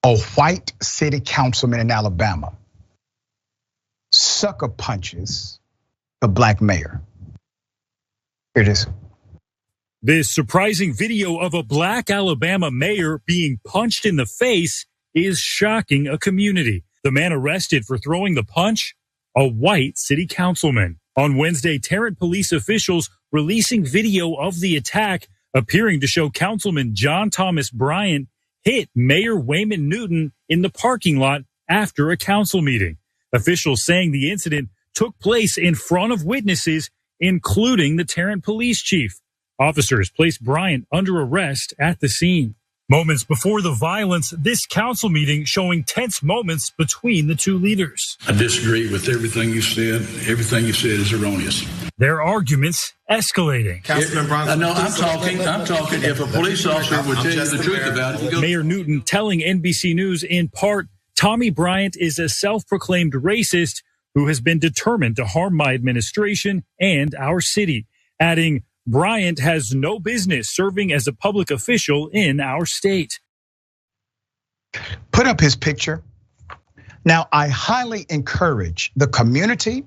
A white city councilman in Alabama sucker punches the black mayor. Here it is. This surprising video of a black Alabama mayor being punched in the face is shocking a community. The man arrested for throwing the punch, a white city councilman. On Wednesday, Tarrant police officials releasing video of the attack, appearing to show Councilman Tommy Bryant hit Mayor Wayman Newton in the parking lot after a council meeting. Officials saying the incident took place in front of witnesses, including the Tarrant police chief. Officers placed Bryant under arrest at the scene. Moments before the violence, this council meeting showing tense moments between the two leaders. I disagree with everything you said. Everything you said is erroneous. Their arguments escalating. Councilman Bryant. No, I'm talking. If a police officer would tell you the truth about it, Mayor Newton telling NBC News in part, Tommy Bryant is a self-proclaimed racist who has been determined to harm my administration and our city, adding, Bryant has no business serving as a public official in our state. Put up his picture. Now, I highly encourage the community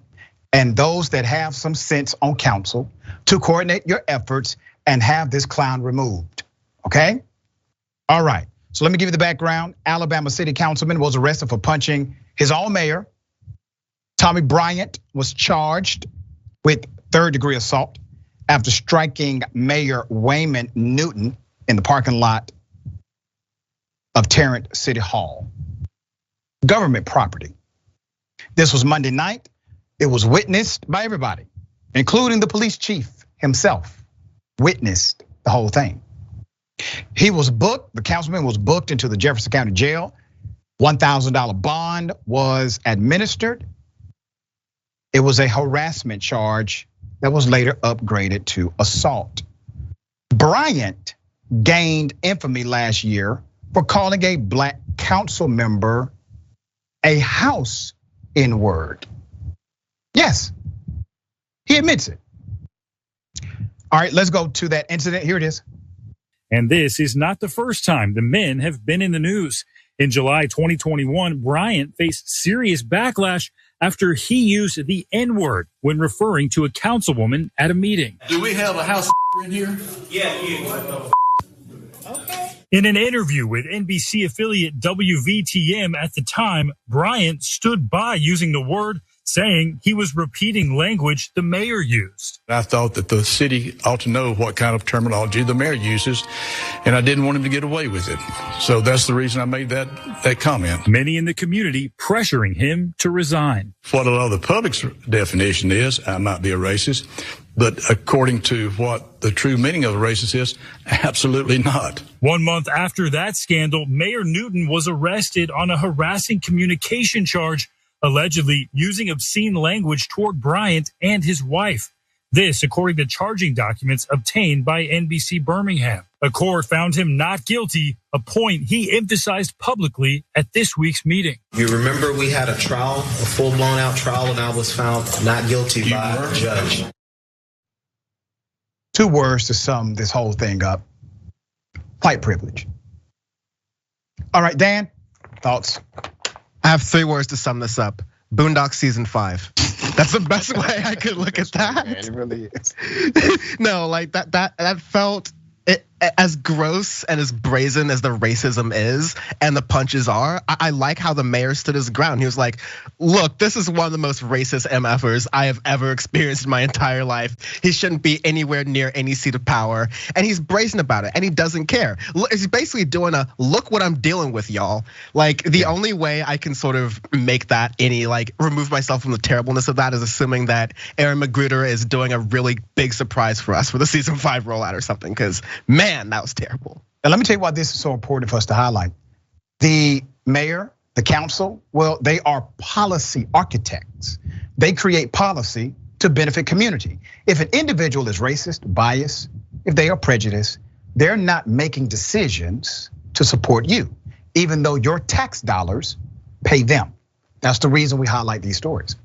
and those that have some sense on council to coordinate your efforts and have this clown removed, okay? All right, so let me give you the background. Alabama city councilman was arrested for punching his own mayor. Tommy Bryant was charged with third-degree assault after striking Mayor Wayman Newton in the parking lot of Tarrant City Hall. Government property. This was Monday night. It was witnessed by everybody, including the police chief himself, witnessed the whole thing. He was booked, the councilman was booked into the Jefferson County Jail. $1,000 bond was administered. It was a harassment charge that was later upgraded to assault. Bryant gained infamy last year for calling a black council member a house N-word. Yes, he admits it. All right, let's go to that incident. Here it is. And this is not the first time the men have been in the news. In July 2021, Bryant faced serious backlash after he used the N-word when referring to a councilwoman at a meeting. do we have a house in here? Yeah, you. In an interview with NBC affiliate WVTM at the time, Bryant stood by using the word, saying he was repeating language the mayor used. I thought that the city ought to know what kind of terminology the mayor uses, and I didn't want him to get away with it. So that's the reason I made that comment. Many in the community pressuring him to resign. What a lot of the public's definition is, I might be a racist, but according to what the true meaning of a racist is, absolutely not. 1 month after that scandal, Mayor Newton was arrested on a harassing communication charge, allegedly using obscene language toward Bryant and his wife. This, according to charging documents obtained by NBC Birmingham. A court found him not guilty, a point he emphasized publicly at this week's meeting. You remember we had a trial, a full-blown out trial, and I was found not guilty by a judge. 2 words to sum this whole thing up. White privilege. All right, Dan, thoughts? I have 3 words to sum this up. Boondock season 5. That's the best way I could look at that. Man, it really is. No, like that felt as gross and as brazen as the racism is and the punches are. I like how the mayor stood his ground. He was like, look, this is one of the most racist MFers I have ever experienced in my entire life. He shouldn't be anywhere near any seat of power. And he's brazen about it and he doesn't care. He's basically doing a look what I'm dealing with, y'all. Like the only way I can sort of make that remove myself from the terribleness of that is assuming that Aaron Magruder is doing a really big surprise for us for the season 5 rollout or something, because man, that was terrible. And let me tell you why this is so important for us to highlight. The mayor, the council, well, they are policy architects. They create policy to benefit community. If an individual is racist, biased, if they are prejudiced, they're not making decisions to support you, even though your tax dollars pay them. That's the reason we highlight these stories.